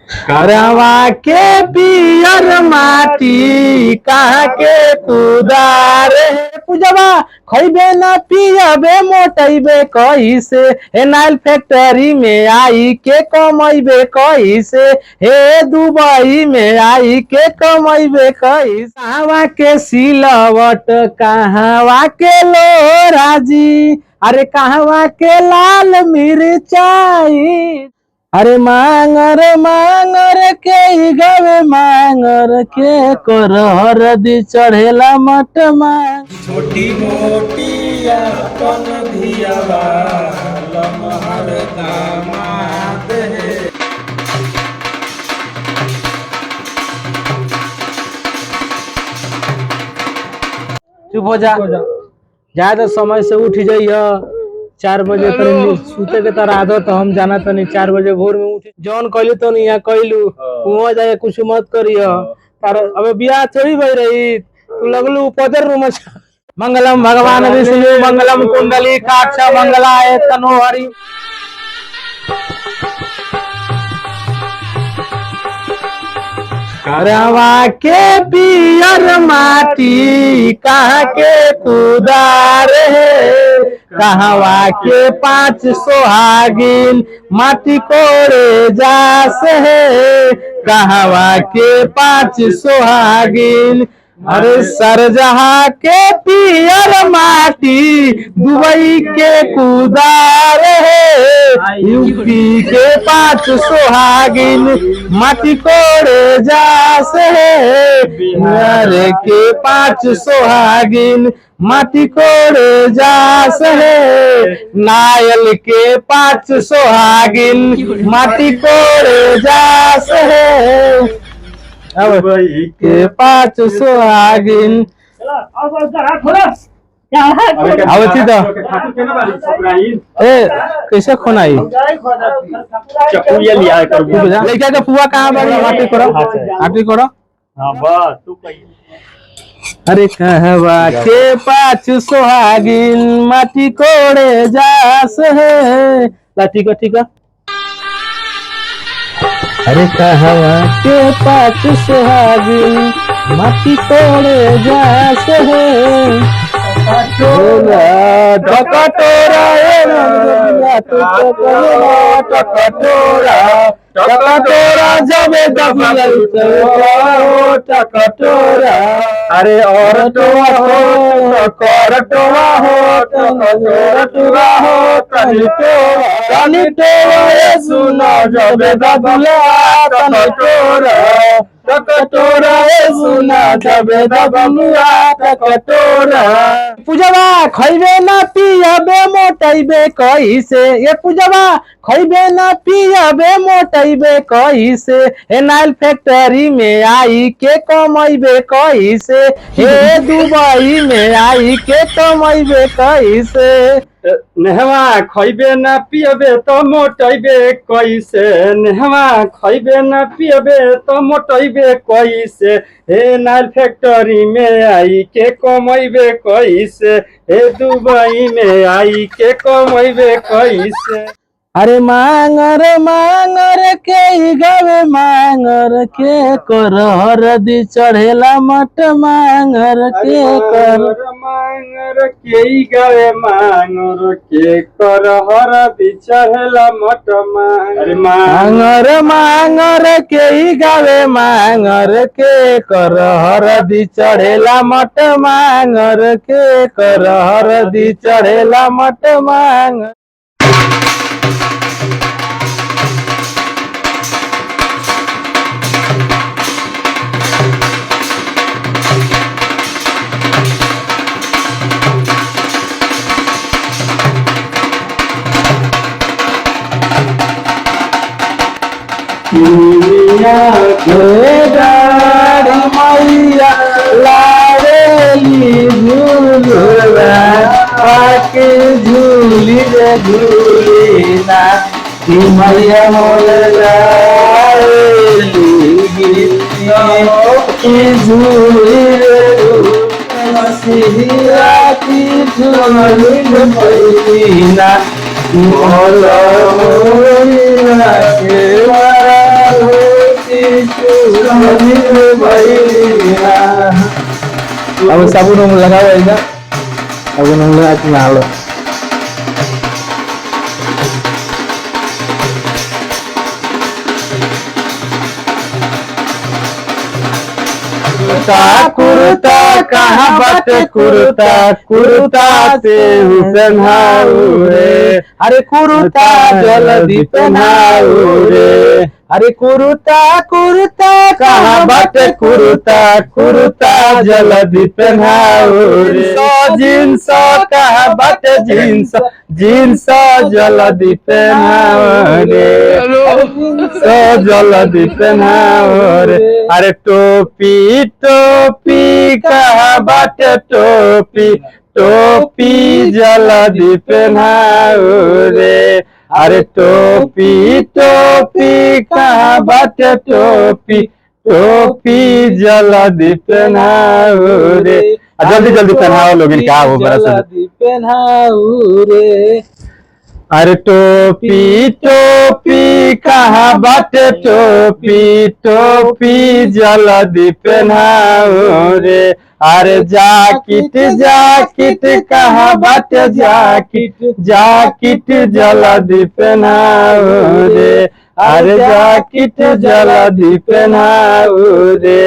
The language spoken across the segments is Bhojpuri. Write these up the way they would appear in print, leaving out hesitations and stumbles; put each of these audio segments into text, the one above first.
करवा के पियर माटी कहाँ के कुदार पूजवा खैबे न पियबे मोटैबे कैसे हे नाइल फैक्ट्री में आई के कमैबे कैसे हे दुबई में आई के कमैबे कैसे कहवा के सिलवट कहवा के लोराजी अरे कहवा के लाल मिर्चाई अरे मांगर के गवे मांगर के कर दी चढ़ेला मट मांग छोटी मोटी अपन धियावा लमहर दामाद है। चुप हो जा ज्यादा समय से उठ जाइए 4 बजे तक सूते के तरह आदत हम जाना तनी 4 बजे भोर में उठ जौन कहलू तो नहीं यहाँ कहलू वहाँ जाए कुछ मत करियो तार अबे बियाह थोड़ी भई रही तू लगलू पदर रूम मंगलम भगवान विष्णु मंगलम कुंडली काक्ष मंगलाय तनोहरि करवा के पियर माटी कहाँ के कुदार है कहवा के 5 सोहागिन माटी कोड़े जास है कहवा के 5 सोहागिन अरे सरजहा के पियर माटी दुबई के कुदार है यूपी के 5 सोहागिन माटी कोड़े जास है बिहार के 5 सोहागिन माटी कोड़े जास है नायल के 5 सोहागिन माटी कोड़े जास है दुबई के 5 सोहागिन आवती तो ए कैसे खोनाई चकुलिया लिया कर लड़का का पुआ कहाँ बाड़ी आटी करो हां बस तू कही अरे कहवा के 5 सोहागिन माटी कोड़े जास है लाठी को ठीक है अरे कहवा के 5 सोहागिन माटी कोड़े जास है टकटोरा टकटोरा जब टकटोरा अरे और टोआ हो करटोआ हो टोआ हो कनी टोआ सुनो जब दबला टकटोरा टकटोरा सुना जब दबला टकटोरा पूजवा खैबे ना पियबे मोटैबे कैसे ये पूजवा खैबे ना पियबे मोटैबे कैसे हे नाइल फैक्ट्री में आई के कमैबे कैसे हे दुबई में आई के कमैबे कैसे नेहवा खैबे ना पियबे तो मोटैबे कैसे नेहवा खैबे ना पियबे तो मोटैबे कैसे हे नाइल फैक्ट्री में आई के कमैबे कैसे हे दुबई में आई के कमैबे कैसे अरे मांगर के गवे मांगर के कर दी चढ़ेला मट मांगर के कर मांगर के गवे मांगर के कर दी चढ़ेला मट मांगर के गवे मांगर के कर दी चढ़ेला मट मांगर के कर दी चढ़ेला मट मांग गाड़ी मैया लारेली झूलवा पाके झूली रे झूलीना कि मैया मोल लारेली कि झूली रे मसीहा की झूली पैना मोल मोला के अब साबुन उंग लगाओ ऐसा साबुन उंग लगा के नहा लो कुर्ता कहाँ बाटे कुर्ता कुर्ता से पहनाऊ रे अरे कुर्ता जल्दी पहनाऊ रे अरे कुर्ता कुर्ता कहाँ बाटे कुर्ता कुर्ता जल्दी पहनाऊ रे जींस कहाँ बाटे जींस जींस जल्दी पहनाऊ रे जल्दी पहनाऊ रे अरे टोपी टोपी कहाँ बाटे टोपी टोपी जल्दी पहनाऊ रे अरे टोपी टोपी कहाँ बाटे टोपी टोपी जल्दी पहनाऊ रे जल्दी जल्दी पहनाओ लोग क्या हो बड़ा जल्दी पहनाऊ रे अरे टोपी टोपी कहाँ बाटे टोपी टोपी जल्दी पहनाऊ रे अरे जाकिट जाकिट कहाँ बाटे जाकिट जाकिट जल्दी पहनाऊ रे अरे जाकिट जल्दी पहनाऊ रे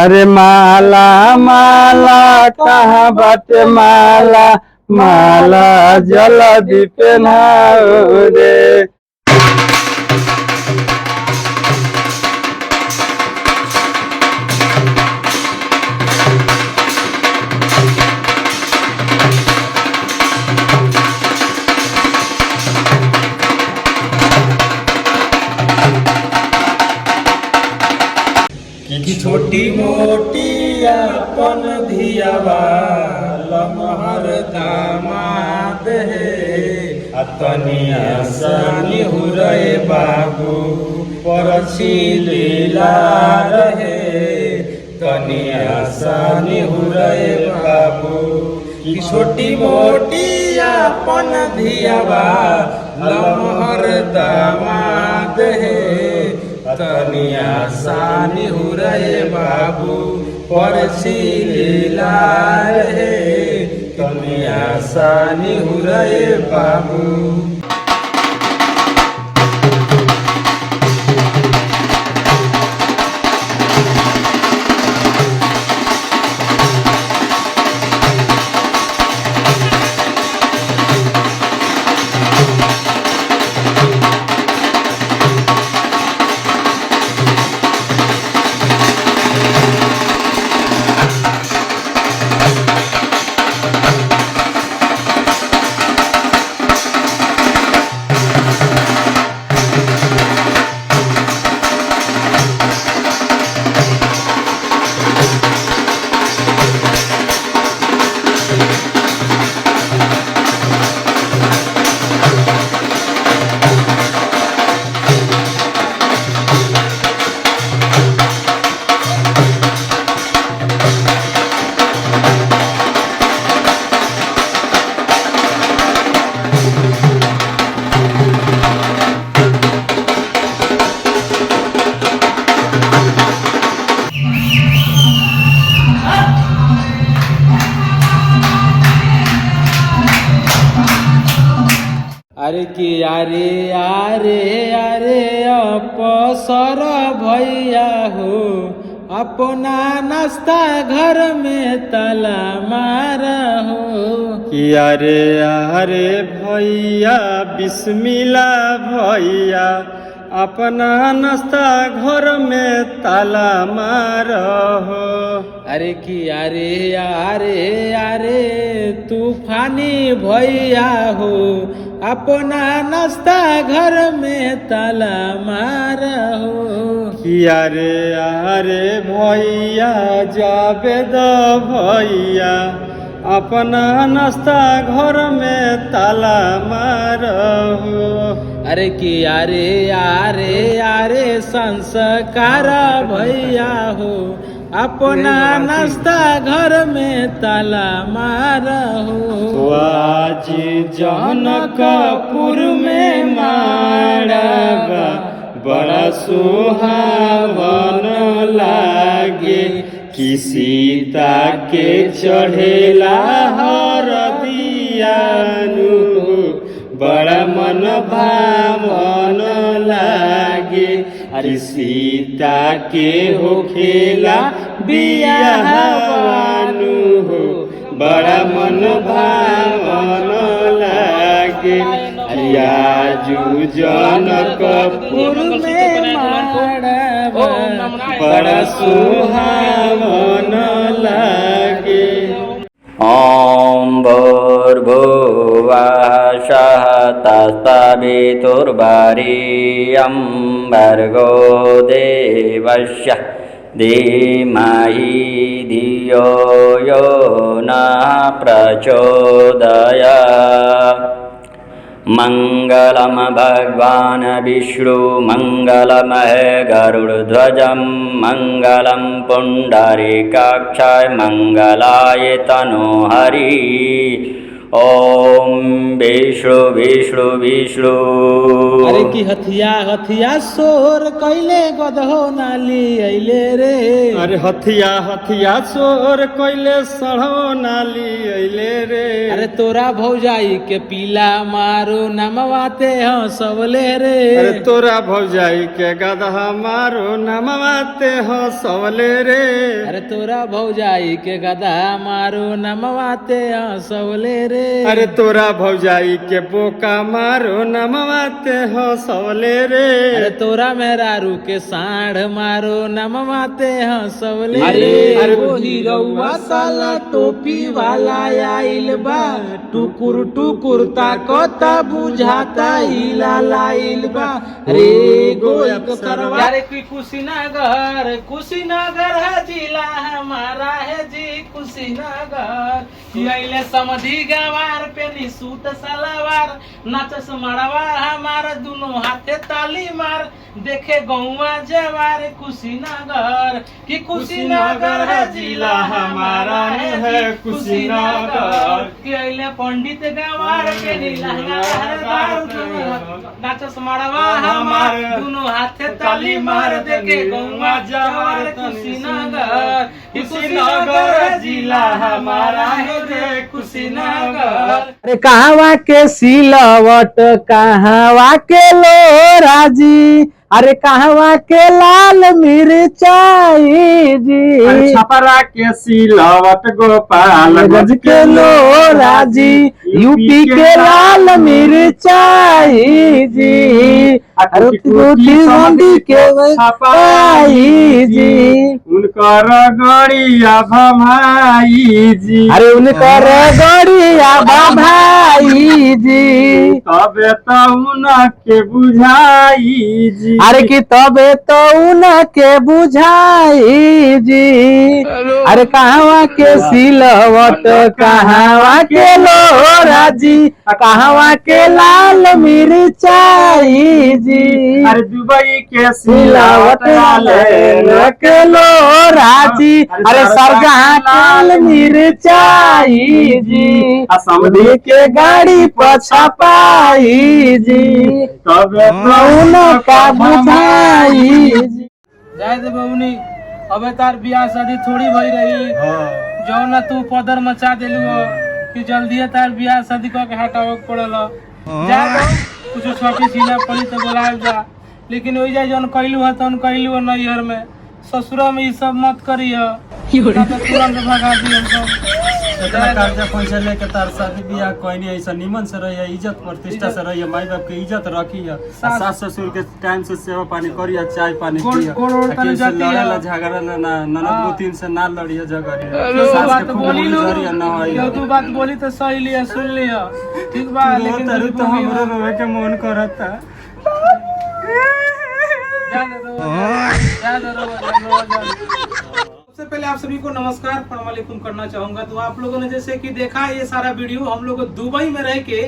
अरे माला माला कहाँ बाटे माला माला जल्दी पहनाऊ रे कि छोटी मोटी अपन धियावा लमहर दामाद है तनिया सानी हुरे बाबू परछी लीला रहे तनिया सानी हुरे बाबू कि छोटी मोटी अपन धियावा लमहर दामाद है तनिया सानी हुरे बाबू परछी लीला रहे तनिया सानी हुरे बाबू अरे कि अरे अरे अरे अपसर भैया हो अपना नाश्ता घर में ताला मारा हो कि अरे अरे भैया बिस्मिल्ला भैया अपना नाश्ता घर में ताला मारहो। अरे कि अरे अरे तूफानी भैया हो अपना नाश्ता घर में ताला मारहो। कि अरे भैया जावेद भैया अपना नाश्ता घर में ताला मारहो। अरे कि अरे संस्कार भैया हो अपना नाश्ता घर में ताला मारहो। आज जनकपुर में माड़बा बड़ा सुहावन लागे कि सीता के चढ़ेला हरदियानु बड़ा मन भावन लागे कि सीता के होखेला बियाहवानु बड़ा मन भावन लागे आजू जनकपुर में माड़वा बड़ा सुहावन लागे। ॐ भूर्भुवः तत्सवितुर्वरेण्यं भर्गो देवस्य धीमहि धियो यो नः प्रचोदयात्। मङ्गलं भगवान् विष्णु मङ्गलं गरुडध्वजं मङ्गलं पुण्डरीकाक्षाय मङ्गलाय तनोहरि। ओम विष्णु विष्णु विष्णु। अरे की हथिया हथिया सोर कैले गदहो नाली अइले रे। अरे हथिया हथिया सोर कैले सढ़ो नाली अइले रे। अरे तोरा भौजाई के पीला मारो नमवाते हैं सबले रे। अरे तोरा भौजाई के गदहा मारो नमवाते हो सबले रे। अरे तोरा भौजाई के गधा मारो नमवाते हैं सबले रे। अरे तोरा भौजाई के बोका मारो नमवाते हो सबले रे। अरे तोरा मेहरारू के साढ़ मारो नमवाते हैं सबले अरे रे। वो हीरोवा साला टोपी वाला आइल बा टुकुर टुकुर ताकता बुझाता इला लाइल बा। अरे गोल सरवा अरे कुशीनगर कुशीनगर है जिला हमारा है जी कुशीनगर। आइले समधी गवार पे निसूत सलवार नाचस मड़वा हमार दोनों हाथे ताली मार देखे गौवा जवार कुशीनगर कि कुशीनगर है जिला हमारा है कुशीनगर। कि आइले पंडित गवार के नाचस मड़वा हमार दोनों हाथे ताली मार देखे गौवा जवार कुशीनगर। कुशीनगर जिला हमारा है कुशीनगर। अरे कहवा के सिलवट कहवा के लोराजी अरे कहवा के लाल मिर्चाई जी। अरे छपरा के सिलवट गोपाल गज के लोराजी यूपी के लाल मिर्चाई जी। अरे गोटी के छपाई जी उनकर गड़िया भमाई जी। अरे उनकर गड़िया भाई जी। तबे तो उनके बुझाई जी। अरे कि तबे तो उनके बुझाई जी। अरे कहवा के सिलवट कहवा के लोराजी कहवा के लाल मिर्चाई जी। अरे दुबई के सिलवट के लोराजी अरे सरजहाँ लाल मिर्चाई जी। समधी के गाड़ी पछपाई जी तबे उनका बुझाई जी। जाए दे बबुनी अबे तार बियाह शादी थोड़ी भई रही जो ना तू पदर मचा देलू हो कि जल्दी तार बियाह शादी को के हटावे पड़ल जा कुछ छोटी सीना पड़ी तो बोलाए जा। लेकिन वही जाए जौन कहलू है तौन कहलू है नैहर में ससुरा में ये सब मत करियो तो तुरंत भगा दी हम सब। इतना कर्जा पैसा लेके तार शादी बियाह कोई नहीं ऐसा निमन से रहिए इज्जत प्रतिष्ठा से रहिए माई बाप के इज्जत रखिए सास ससुर के टाइम से सेवा पानी करिए चाय पानी पिए लड़ेला झगड़ेला ना ननद गोतीन से ना लड़िए झगड़िए सास के खूब जरिया ना होई। तू बात बोली तो सही लिया सुन लिया ठीक बा। लेकिन तो हमरो रोवे के मन करता। सबसे पहले आप सभी को नमस्कार प्रणाम वालेकुम करना चाहूंगा। तो आप लोगों ने जैसे कि देखा ये सारा वीडियो हम लोग दुबई में रह के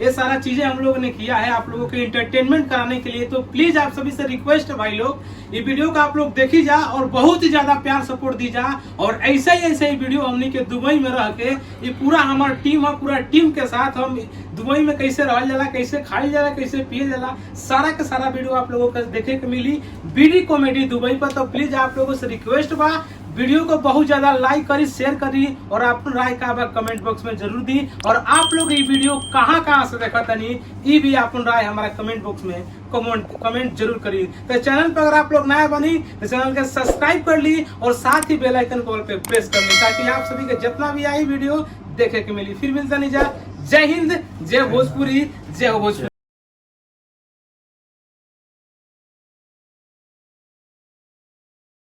ये सारा चीजें हम लोगों ने किया है आप लोगों के एंटरटेनमेंट कराने के लिए। तो प्लीज आप सभी से रिक्वेस्ट है भाई लोग ये वीडियो को आप लोग देखी जा और बहुत ही ज्यादा प्यार सपोर्ट दी जा। और ऐसे ही वीडियो हमनी के दुबई में रह के ये पूरा हमारा टीम है, पूरा टीम के साथ हम दुबई में कैसे रहल जाला, कैसे खाइल जाला, कैसे पियल जाला, सारा का सारा वीडियो आप लोगों को देखे के मिली बीडी कॉमेडी दुबई पर। तो प्लीज आप लोगों से रिक्वेस्ट बा वीडियो को बहुत ज्यादा लाइक करी, शेयर करी और अपनी राय का कमेंट बॉक्स में जरूर दी। और आप लोग ये वीडियो कहाँ से देखा तनी ये भी अपन राय हमारा कमेंट बॉक्स में कमेंट जरूर करी। तो चैनल पर अगर आप लोग नया बनी तो चैनल के सब्सक्राइब कर ली और साथ ही बेल आइकन कॉल पे प्रेस कर ली ताकि आप सभी के जितना भी आई वीडियो देखे के मिली। फिर मिलता नहीं जा। जय हिंद, जय भोजपुरी, जय हो भोजपुरी।